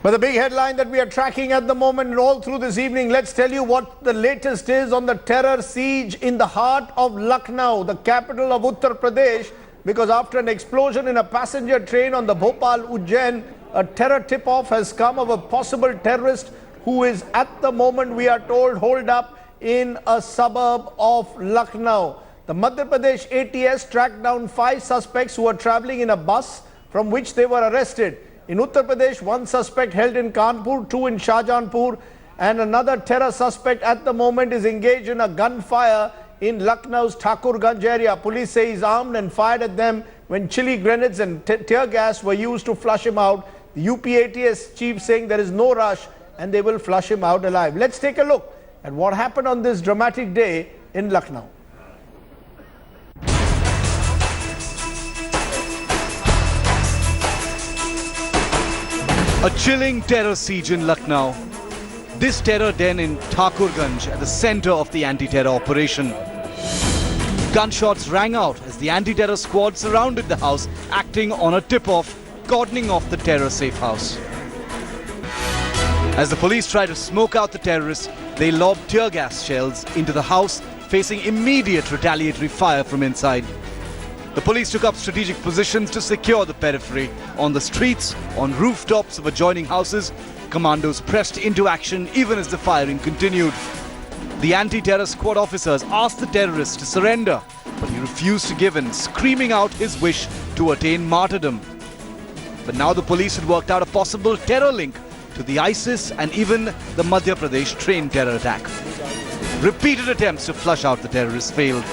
But the big headline that we are tracking at the moment and all through this evening, let's tell you what the latest is on the terror siege in the heart of Lucknow, the capital of Uttar Pradesh, because after an explosion in a passenger train on the Bhopal-Ujjain, a terror tip-off has come of a possible terrorist who is at the moment, we are told, holed up in a suburb of Lucknow. The Madhya Pradesh ATS tracked down 5 suspects who were travelling in a bus from which they were arrested. In Uttar Pradesh, 1 suspect held in Kanpur, 2 in Shahjahanpur, and another terror suspect at the moment is engaged in a gunfire in Lucknow's Thakurganj area. Police say he's armed and fired at them when chili grenades and tear gas were used to flush him out. The UP ATS chief saying there is no rush and they will flush him out alive. Let's take a look at what happened on this dramatic day in Lucknow. A chilling terror siege in Lucknow. This terror den in Thakurganj at the center of the anti-terror operation. Gunshots rang out as the anti-terror squad surrounded the house, acting on a tip-off, cordoning off the terror safe house. As the police tried to smoke out the terrorists, they lobbed tear gas shells into the house, facing immediate retaliatory fire from inside. The police took up strategic positions to secure the periphery. On the streets, on rooftops of adjoining houses, commandos pressed into action even as the firing continued. The anti-terror squad officers asked the terrorists to surrender, but he refused to give in, screaming out his wish to attain martyrdom. But now the police had worked out a possible terror link to the ISIS and even the Madhya Pradesh train terror attack. Repeated attempts to flush out the terrorists failed.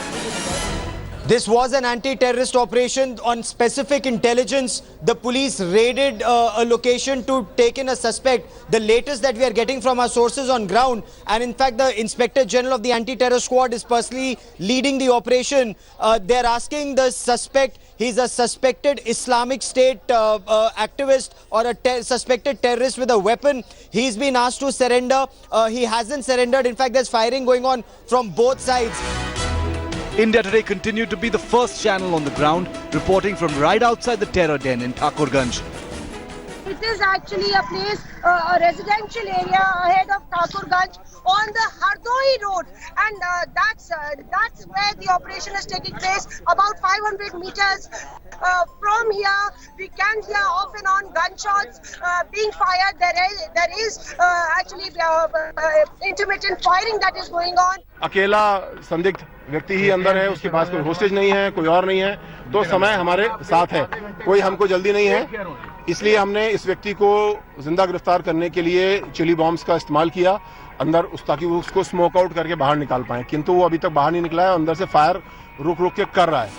This was an anti-terrorist operation on specific intelligence. The police raided a location to take in a suspect. The latest that we are getting from our sources on ground, and in fact the Inspector General of the anti-terror squad is personally leading the operation. They're asking the suspect, he's a suspected Islamic State activist or a suspected terrorist with a weapon. He's been asked to surrender. He hasn't surrendered. In fact, there's firing going on from both sides. India Today continued to be the first channel on the ground, reporting from right outside the terror den in Thakurganj. It is actually a place, a residential area ahead of Thakurganj on the Hardoi road, and that's where the operation is taking place. About 500 meters from here, we can hear off and on gunshots being fired. There is actually intermittent firing that is going on. अकेला संदिग्ध व्यक्ति ही अंदर है, उसके पास कोई hostage नहीं है, कोई और नहीं है, तो समय हमारे साथ है, कोई हमको जल्दी नहीं है, इसलिए हमने इस व्यक्ति को जिंदा गिरफ्तार करने के लिए चिली बॉम्ब्स का इस्तेमाल किया अंदर ताकि वो उसको स्मोक आउट करके बाहर निकाल पाए, किंतु वो अभी तक बाहर नहीं निकला है, अंदर से फायर रुक के कर रहा है.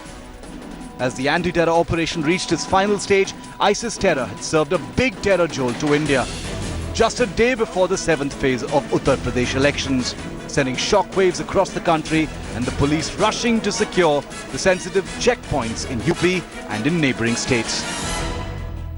As the anti-terror operation reached its final stage, ISIS terror had served a big terror jolt to India. Just a day before the 7th phase of Uttar Pradesh elections, sending shockwaves across the country and the police rushing to secure the sensitive checkpoints in UP and in neighbouring states.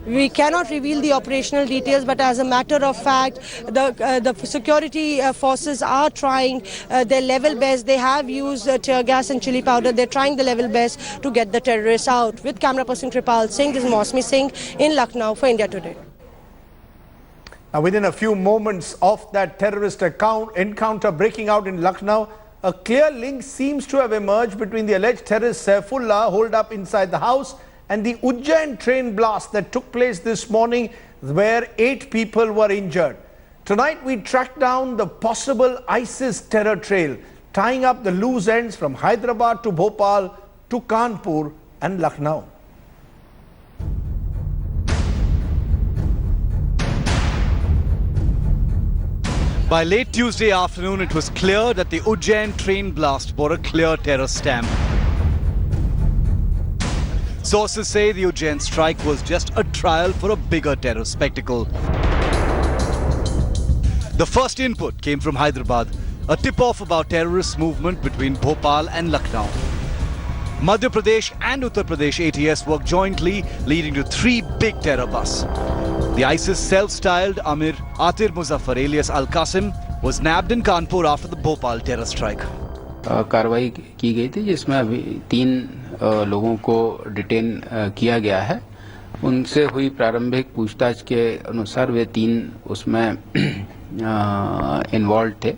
We cannot reveal the operational details, but as a matter of fact, the security forces are trying their level best. They have used tear gas and chili powder. They're trying the level best to get the terrorists out. With camera person Kripal Singh, this is Mosmi Singh in Lucknow for India Today. Now, within a few moments of that terrorist encounter breaking out in Lucknow, a clear link seems to have emerged between the alleged terrorist Saifullah holed up inside the house and the Ujjain train blast that took place this morning where 8 people were injured. Tonight we tracked down the possible ISIS terror trail, tying up the loose ends from Hyderabad to Bhopal to Kanpur and Lucknow. By late Tuesday afternoon, it was clear that the Ujjain train blast bore a clear terror stamp. Sources say the Ujjain strike was just a trial for a bigger terror spectacle. The first input came from Hyderabad, a tip-off about terrorist movement between Bhopal and Lucknow. Madhya Pradesh and Uttar Pradesh ATS worked jointly, leading to 3 big terror busts. The ISIS self-styled Amir Atir Muzaffar alias Al-Qasim was nabbed in Kanpur after the Bhopal terror strike. कार्रवाई की गई थी जिसमें अभी 3 लोगों को detain किया गया है उनसे हुई प्रारंभिक पूछताछ के अनुसार वे 3 उसमें इन्वॉल्व थे।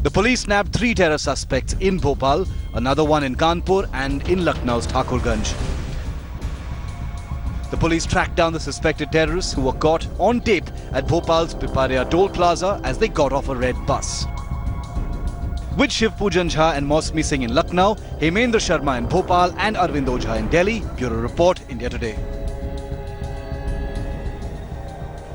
The police nabbed 3 terror suspects in Bhopal, another one in Kanpur and in Lucknow's Thakurganj. The police tracked down the suspected terrorists who were caught on tape at Bhopal's Piparia toll plaza as they got off a red bus. With Shiv Pujan Jha and Mausmi Singh in Lucknow, Hemendra Sharma in Bhopal and Arvind Ojha in Delhi, Bureau Report, India Today.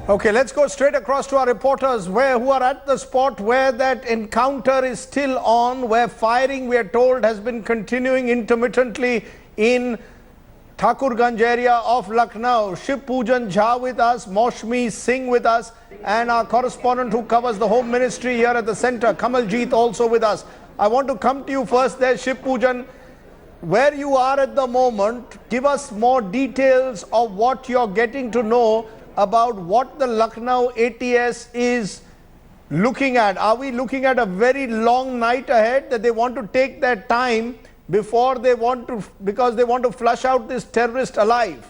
Okay, let's go straight across to our reporters who are at the spot where that encounter is still on, where firing, we are told, has been continuing intermittently in Thakurganj area of Lucknow. Shiv Pujan Jha with us, Mausmi Singh with us, and our correspondent who covers the Home Ministry here at the centre, Kamaljeet, also with us. I want to come to you first there, Shiv Pujan. Where you are at the moment, give us more details of what you're getting to know about what the Lucknow ATS is looking at. Are we looking at a very long night ahead, that they want to take their time before they want to, because they want to flush out this terrorist alive?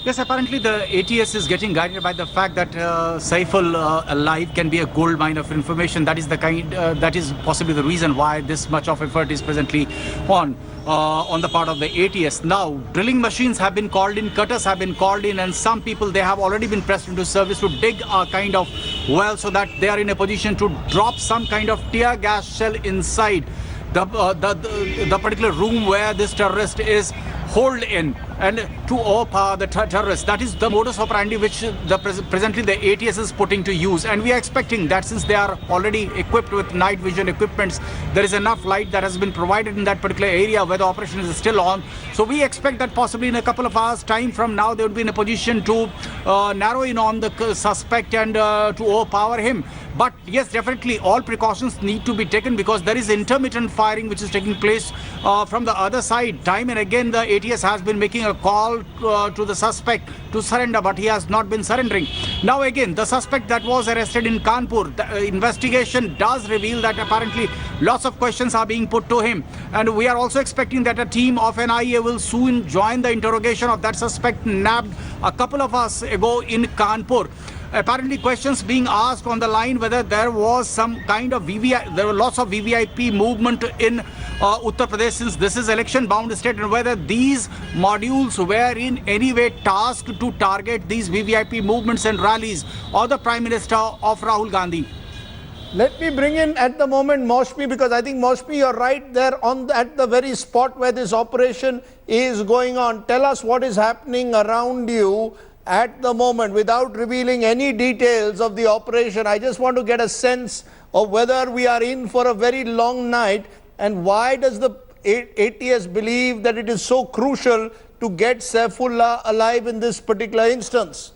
Yes, apparently the ATS is getting guided by the fact that Saiful alive can be a gold mine of information. That is the kind, that is possibly the reason why this much of effort is presently on the part of the ATS. Now, drilling machines have been called in, cutters have been called in, and some people, they have already been pressed into service to dig a kind of well so that they are in a position to drop some kind of tear gas shell inside the particular room where this terrorist is holed in, and to overpower the terrorists. That is the modus operandi which presently the ATS is putting to use, and we are expecting that since they are already equipped with night vision equipments, there is enough light that has been provided in that particular area where the operation is still on. So we expect that possibly in a couple of hours time from now they would be in a position to narrow in on the suspect and to overpower him. But yes, definitely all precautions need to be taken because there is intermittent firing which is taking place from the other side. Time and again the ATS has been making a call to the suspect to surrender, but he has not been surrendering. Now again, the suspect that was arrested in Kanpur, the investigation does reveal that apparently lots of questions are being put to him, and we are also expecting that a team of NIA will soon join the interrogation of that suspect nabbed a couple of hours ago in Kanpur. Apparently questions being asked on the line whether there was some kind of there were lots of VVIP movement in Uttar Pradesh since this is election bound state, and whether these modules were in any way tasked to target these VVIP movements and rallies or the Prime Minister of Rahul Gandhi. Let me bring in at the moment Mausmi, because I think Mausmi, you're right there at the very spot where this operation is going on. Tell us what is happening around you at the moment without revealing any details of the operation. I just want to get a sense of whether we are in for a very long night, and why does the ATS believe that it is so crucial to get Saifullah alive in this particular instance?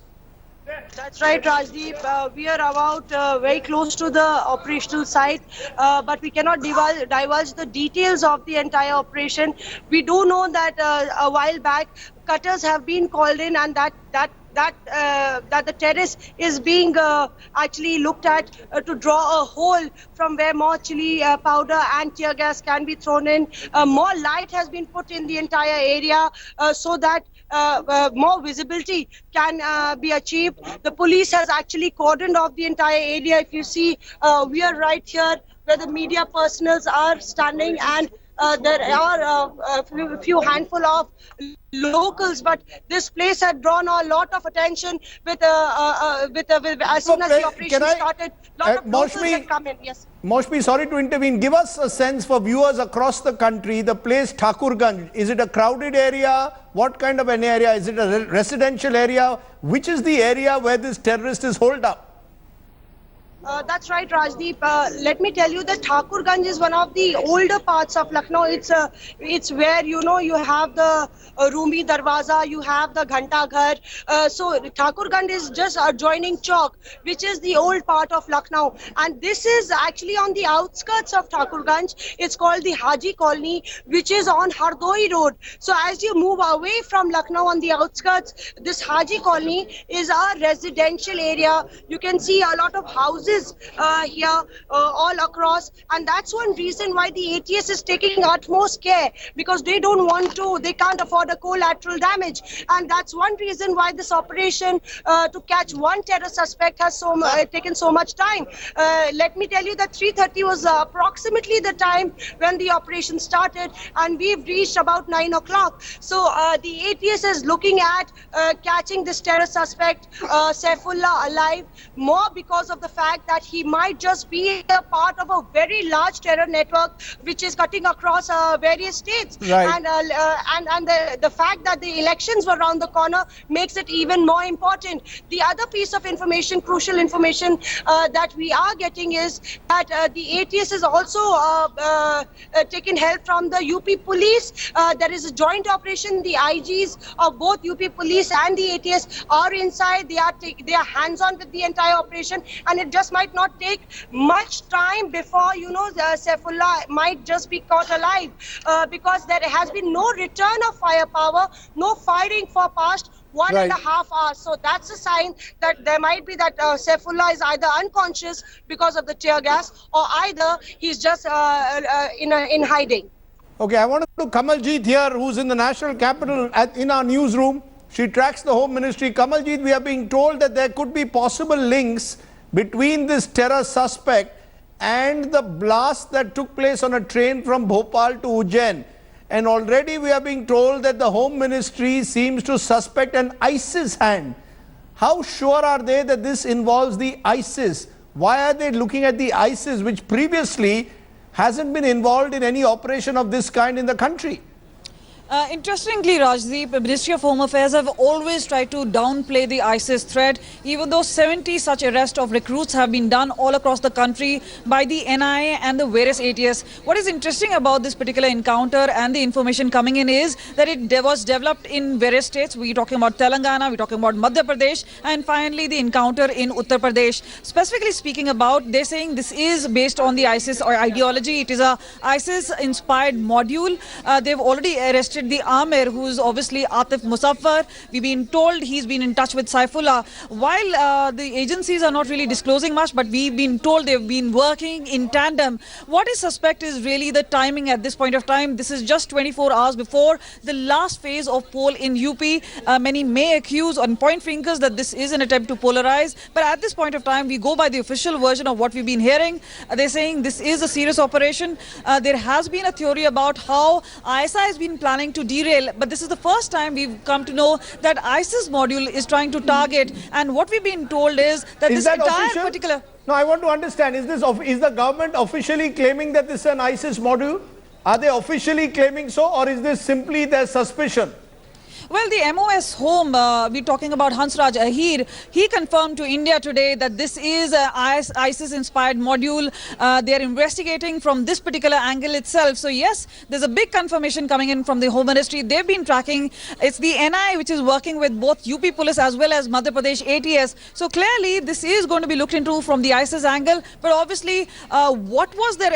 That's right, Rajdeep. We are about very close to the operational site, but we cannot divulge the details of the entire operation. We do know that a while back, cutters have been called in, and that the terrace is being actually looked at to draw a hole from where more chili powder and tear gas can be thrown in. More light has been put in the entire area so that more visibility can be achieved. The police has actually cordoned off the entire area. If you see, we are right here where the media personals are standing, and there are a few handful of locals, but this place had drawn a lot of attention with as soon as the operation started, a lot of locals had come in. Yes. Mausmi, sorry to intervene. Give us a sense for viewers across the country, the place Thakurganj, is it a crowded area? What kind of an area? Is it a residential area? Which is the area where this terrorist is holed up? That's right, Rajdeep. Let me tell you that Thakurganj is one of the older parts of Lucknow. It's where, you know, you have the Rumi Darwaza, you have the Ghanta Ghar. So Thakurganj is just adjoining Chowk, which is the old part of Lucknow. And this is actually on the outskirts of Thakurganj. It's called the Haji Colony, which is on Hardoi Road. So as you move away from Lucknow on the outskirts, this Haji Colony is a residential area. You can see a lot of houses forces here all across, and that's one reason why the ATS is taking utmost care, because they can't afford a collateral damage, and that's one reason why this operation to catch one terror suspect has taken so much time. Let me tell you that 3:30 was approximately the time when the operation started, and we've reached about 9 o'clock. So the ATS is looking at catching this terror suspect, Saifullah, alive, more because of the fact that he might just be a part of a very large terror network which is cutting across various states. Right. And the fact that the elections were around the corner makes it even more important. The other piece of information, crucial information that we are getting is that the ATS is also taking help from the UP police. There is a joint operation. The IGs of both UP police and the ATS are inside. They are hands-on with the entire operation, and it just might not take much time before, Saifullah might just be caught alive, because there has been no return of firepower, no firing for past 1.5 hours. So that's a sign that there might be that Saifullah is either unconscious because of the tear gas, or either he's just in hiding. Okay, I want to go to Kamaljeet here, who's in the national capital in our newsroom. She tracks the Home Ministry. Kamaljeet, we are being told that there could be possible links between this terror suspect and the blast that took place on a train from Bhopal to Ujjain. And already we are being told that the Home Ministry seems to suspect an ISIS hand. How sure are they that this involves the ISIS? Why are they looking at the ISIS, which previously hasn't been involved in any operation of this kind in the country? Interestingly, Rajdeep, the Ministry of Home Affairs have always tried to downplay the ISIS threat, even though 70 such arrests of recruits have been done all across the country by the NIA and the various ATS. What is interesting about this particular encounter and the information coming in is that it was developed in various states. We're talking about Telangana, we're talking about Madhya Pradesh, and finally the encounter in Uttar Pradesh. Specifically speaking about, they're saying this is based on the ISIS or ideology. It is a ISIS-inspired module. They've already arrested the Amir, who's obviously Atif Musaffar. We've been told he's been in touch with Saifullah. While the agencies are not really disclosing much, but we've been told they've been working in tandem. What is suspect is really the timing at this point of time. This is just 24 hours before the last phase of poll in UP. Many may accuse and point fingers that this is an attempt to polarize, but at this point of time, we go by the official version of what we've been hearing. They're saying this is a serious operation. There has been a theory about how ISI has been planning to derail, but this is the first time we've come to know that ISIS module is trying to target, and what we've been told is that this entire official? particular... No, I want to understand, is the government officially claiming that this is an ISIS module? Are they officially claiming so, or is this simply their suspicion? Well, the MOS Home, we're talking about Hansraj Ahir, he confirmed to India today that this is an ISIS-inspired module. They're investigating from this particular angle itself. So yes, there's a big confirmation coming in from the Home Ministry. They've been tracking. It's the NI which is working with both UP police as well as Madhya Pradesh ATS. So clearly, this is going to be looked into from the ISIS angle. But obviously, what was their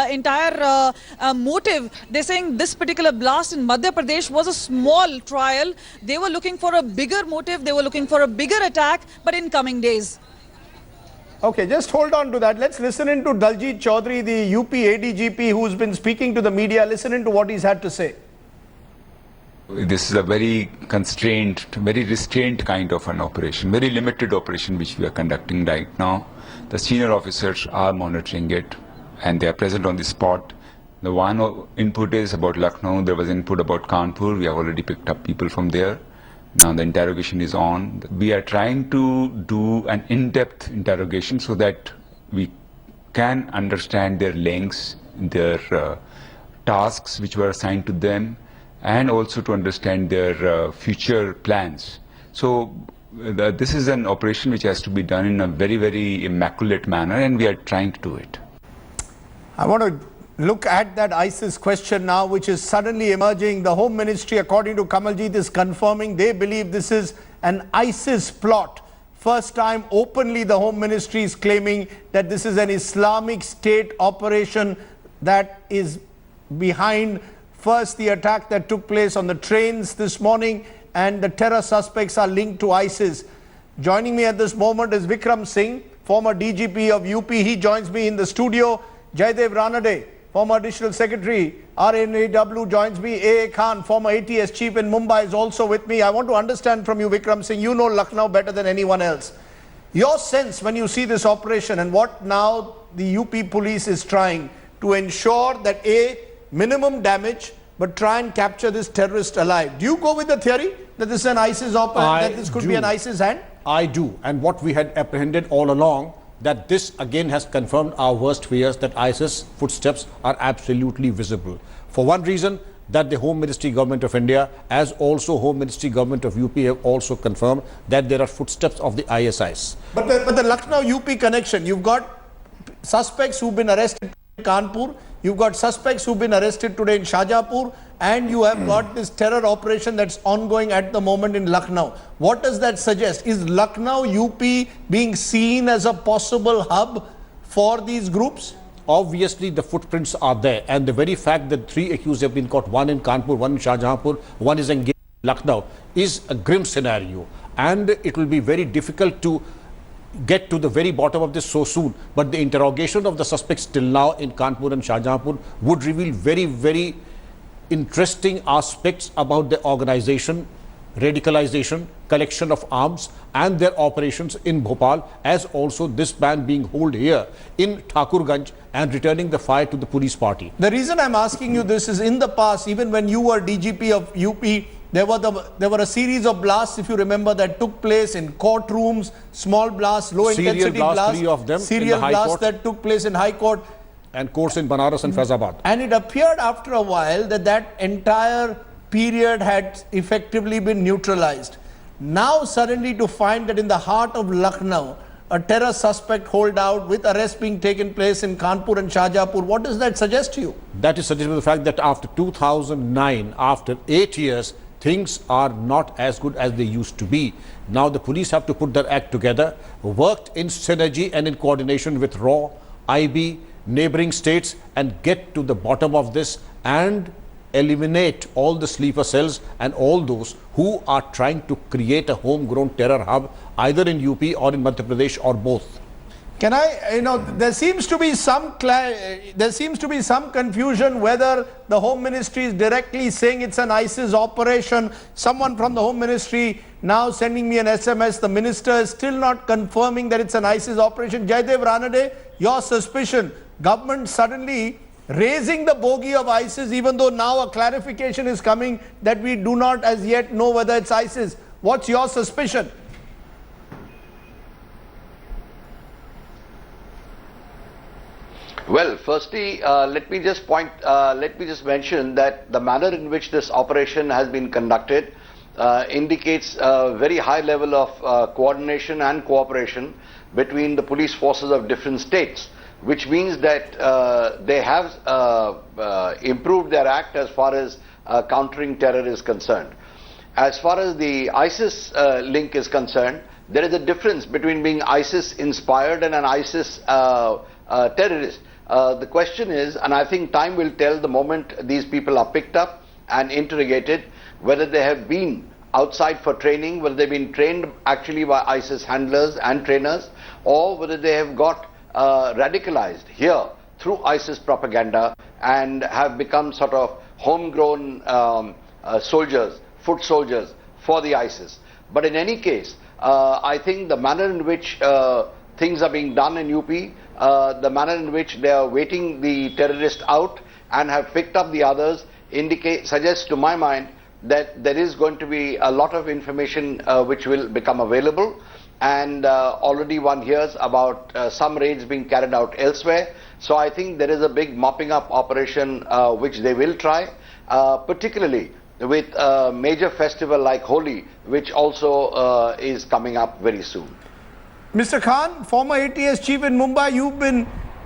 entire motive? They're saying this particular blast in Madhya Pradesh was a small trial. They were looking for a bigger motive, they were looking for a bigger attack, but in coming days. Okay, just hold on to that. Let's listen in to Daljit Chaudhary, the UP ADGP, who's been speaking to the media. Listen in to what he's had to say. This is a very constrained, very restrained kind of an operation, very limited operation which we are conducting right now. The senior officers are monitoring it and they are present on the spot. The one input is about Lucknow, there was input about Kanpur, we have already picked up people from there. Now the interrogation is on. We are trying to do an in-depth interrogation so that we can understand their links, their tasks which were assigned to them, and also to understand their future plans. So this is an operation which has to be done in a very, very immaculate manner, and we are trying to do it. I want to look at that ISIS question now, which is suddenly emerging. The Home Ministry, according to Kamaljeet, is confirming they believe this is an ISIS plot. First time openly the Home Ministry is claiming that this is an Islamic State operation that is behind first the attack that took place on the trains this morning, and the terror suspects are linked to ISIS. Joining me at this moment is Vikram Singh, former DGP of UP. He joins me in the studio. Jaidev Ranade, former Additional Secretary, RNAW, joins me. A.A. Khan, former ATS chief in Mumbai, is also with me. I want to understand from you, Vikram Singh, you know Lucknow better than anyone else. Your sense when you see this operation and what now the UP police is trying to ensure that minimum damage, but try and capture this terrorist alive. Do you go with the theory that this is an ISIS operation, that this could be an ISIS hand? I do. And what we had apprehended all along, that this again has confirmed our worst fears, that ISIS footsteps are absolutely visible. For one reason, that the Home Ministry Government of India, as also Home Ministry Government of UP, have also confirmed that there are footsteps of the ISIS. But the Lucknow UP connection, you've got suspects who've been arrested in Kanpur, you've got suspects who've been arrested today in Shahjahanpur, and you have got this terror operation that's ongoing at the moment in Lucknow. What does that suggest? Is Lucknow UP being seen as a possible hub for these groups? Obviously, the footprints are there, and the very fact that 3 accused have been caught, one in Kanpur, one in Shahjahanpur, one is engaged in Lucknow, is a grim scenario, and it will be very difficult to get to the very bottom of this so soon. But the interrogation of the suspects till now in Kanpur and Shahjahanpur would reveal very, very interesting aspects about their organization, radicalization, collection of arms, and their operations in Bhopal, as also this man being held here in Thakurganj and returning the fire to the police party. The reason I'm asking you this is, in the past, even when you were DGP of UP, there were a series of blasts, if you remember, that took place in courtrooms, small blasts, low intensity blasts, 3 of them serial in the High blasts Court, that took place in High Court. and courts in Banaras and Faizabad. And it appeared after a while that that entire period had effectively been neutralized. Now suddenly to find that in the heart of Lucknow, a terror suspect hold out with arrests being taken place in Kanpur and Shahjahanpur, what does that suggest to you? That is suggested by the fact that after 2009, after 8 years, things are not as good as they used to be. Now the police have to put their act together, worked in synergy and in coordination with RAW, IB, neighboring states, and get to the bottom of this and eliminate all the sleeper cells and all those who are trying to create a homegrown terror hub either in UP or in Madhya Pradesh or both. Can I, there seems to be some confusion whether the Home Ministry is directly saying it's an ISIS operation. Someone from the Home Ministry now sending me an SMS. The minister is still not confirming that it's an ISIS operation. Jaidev Ranade, your suspicion, government suddenly raising the bogey of ISIS, even though now a clarification is coming that we do not as yet know whether it's ISIS. What's your suspicion? Well, firstly, let me just mention that the manner in which this operation has been conducted indicates a very high level of coordination and cooperation between the police forces of different states, which means that they have improved their act as far as countering terror is concerned. As far as the ISIS link is concerned, there is a difference between being ISIS inspired and an ISIS terrorist. The question is, and I think time will tell the moment these people are picked up and interrogated, whether they have been outside for training, whether they've been trained actually by ISIS handlers and trainers, or whether they have got radicalized here through ISIS propaganda and have become sort of homegrown soldiers, foot soldiers for the ISIS. But in any case, I think the manner in which things are being done in UP, the manner in which they are waiting the terrorist out and have picked up the others suggests to my mind that there is going to be a lot of information which will become available, and already one hears about some raids being carried out elsewhere. So I think there is a big mopping up operation which they will try, particularly with a major festival like Holi, which also is coming up very soon. Mr. Khan, former ATS chief in Mumbai,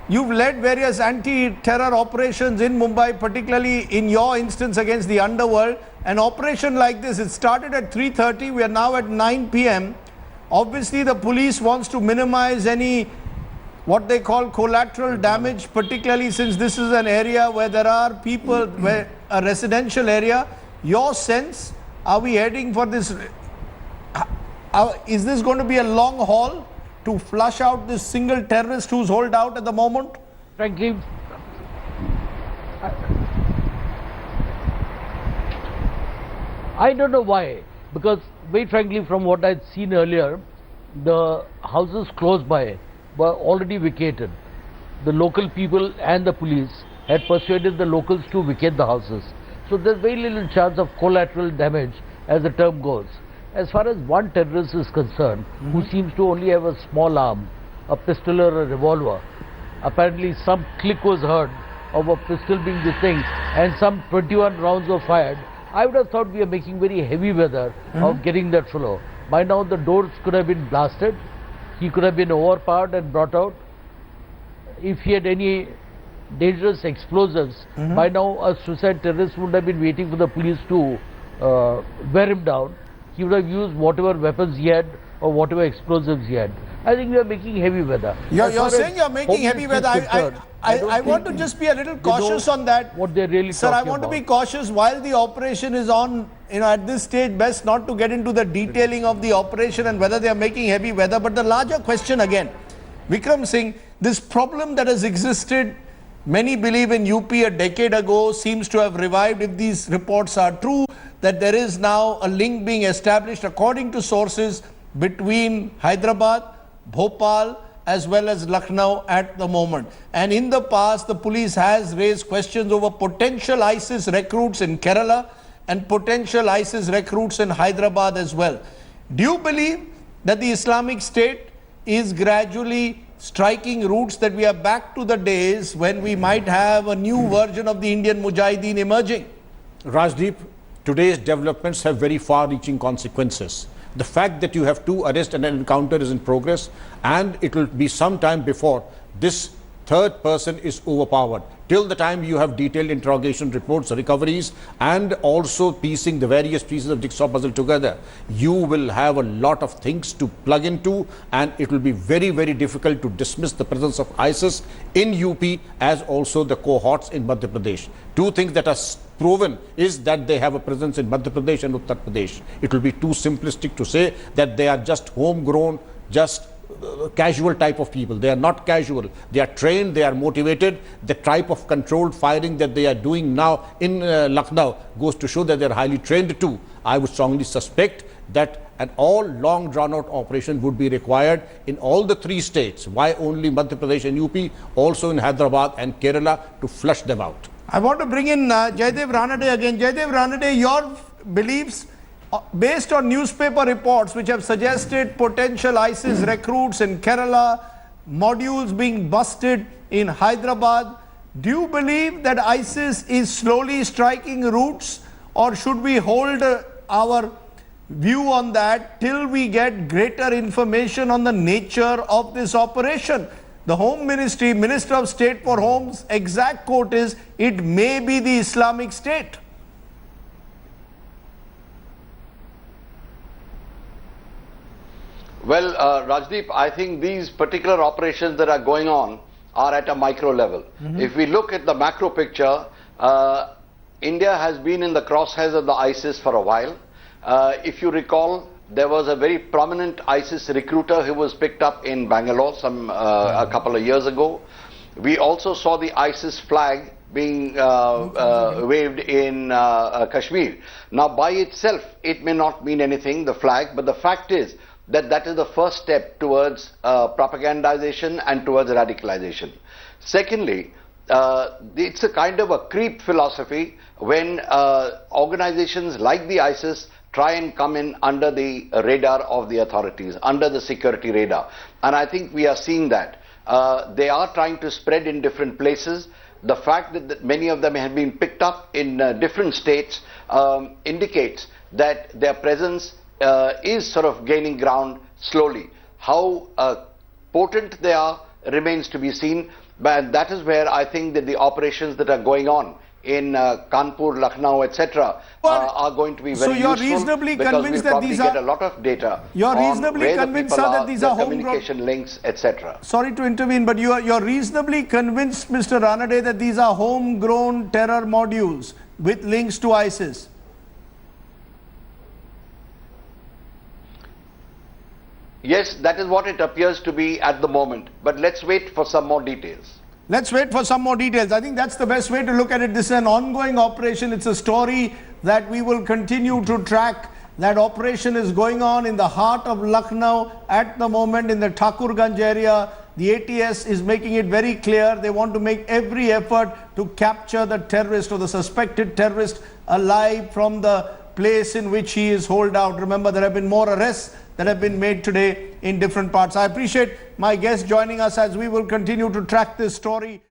you've led various anti-terror operations in Mumbai, particularly in your instance against the underworld. An operation like this, it started at 3:30, we are now at 9 p.m. Obviously, the police wants to minimize any, what they call collateral damage, particularly since this is an area where there are people, where a residential area. Your sense, are we heading for this, is this going to be a long haul? to flush out this single terrorist who's holed out at the moment? Frankly, I don't know why, because very frankly, from what I'd seen earlier, the houses close by were already vacated. The local people and the police had persuaded the locals to vacate the houses. So there's very little chance of collateral damage, as the term goes. As far as one terrorist is concerned, who seems to only have a small arm, a pistol or a revolver, apparently some click was heard of a pistol being distinct and some 21 rounds were fired. I would have thought we are making very heavy weather of getting that fellow. By now the doors could have been blasted, he could have been overpowered and brought out. If he had any dangerous explosives, by now a suicide terrorist would have been waiting for the police to wear him down. He would have used whatever weapons he had or whatever explosives he had. I think we are making heavy weather. You're saying you're making heavy weather. I want to just be a little cautious on that. What they're really Sir, I talking want to be about. cautious while the operation is on. At this stage, best not to get into the detailing of the operation and whether they are making heavy weather. But the larger question again, Vikram Singh, this problem that has existed, many believe in UP a decade ago, seems to have revived if these reports are true, that there is now a link being established according to sources between Hyderabad, Bhopal as well as Lucknow at the moment. And in the past, the police has raised questions over potential ISIS recruits in Kerala and potential ISIS recruits in Hyderabad as well. Do you believe that the Islamic State is gradually striking roots, that we are back to the days when we might have a new version of the Indian Mujahideen emerging? Rajdeep, today's developments have very far-reaching consequences. The fact that you have 2 arrests and an encounter is in progress, and it will be some time before this third person is overpowered. Till the time you have detailed interrogation reports, recoveries, and also piecing the various pieces of jigsaw puzzle together, you will have a lot of things to plug into, and it will be very, very difficult to dismiss the presence of ISIS in UP as also the cohorts in Madhya Pradesh. 2 things that are proven is that they have a presence in Madhya Pradesh and Uttar Pradesh. It will be too simplistic to say that they are just homegrown, just casual type of people. They are not casual. They are trained, they are motivated. The type of controlled firing that they are doing now in Lucknow goes to show that they are highly trained too. I would strongly suspect that an all long drawn out operation would be required in all the 3 states. Why only Madhya Pradesh and UP? Also in Hyderabad and Kerala, to flush them out. I want to bring in Jaidev Ranade again. Jaidev Ranade, your beliefs based on newspaper reports which have suggested potential ISIS recruits in Kerala, modules being busted in Hyderabad. Do you believe that ISIS is slowly striking roots, or should we hold our view on that till we get greater information on the nature of this operation? The Home Ministry, Minister of State for Home's exact quote is, it may be the Islamic State. Well, Rajdeep, I think these particular operations that are going on are at a micro level. If we look at the macro picture, India has been in the crosshairs of the ISIS for a while. If you recall, there was a very prominent ISIS recruiter who was picked up in Bangalore a couple of years ago. We also saw the ISIS flag being waved in Kashmir. Now, by itself, it may not mean anything, the flag, but the fact is that that is the first step towards propagandization and towards radicalization. Secondly, it's a kind of a creep philosophy when organizations like the ISIS try and come in under the radar of the authorities, under the security radar. And I think we are seeing that. They are trying to spread in different places. The fact that many of them have been picked up in different states indicates that their presence is sort of gaining ground slowly. How potent they are remains to be seen, but that is where I think that the operations that are going on in Kanpur, Lucknow, etc. are going to be very useful. So you're reasonably because convinced we that these are... get a lot of data. You're reasonably convinced, sir, that these are homegrown... communication links, etc. Sorry to intervene, but you're reasonably convinced, Mr. Ranade, that these are homegrown terror modules with links to ISIS? Yes, that is what it appears to be at the moment. But let's wait for some more details. Let's wait for some more details. I think that's the best way to look at it. This is an ongoing operation. It's a story that we will continue to track. That operation is going on in the heart of Lucknow at the moment in the Thakurganj area. The ATS is making it very clear they want to make every effort to capture the terrorist or the suspected terrorist alive from the place in which he is holed out. Remember, there have been more arrests that have been made today in different parts. I appreciate my guest joining us as we will continue to track this story.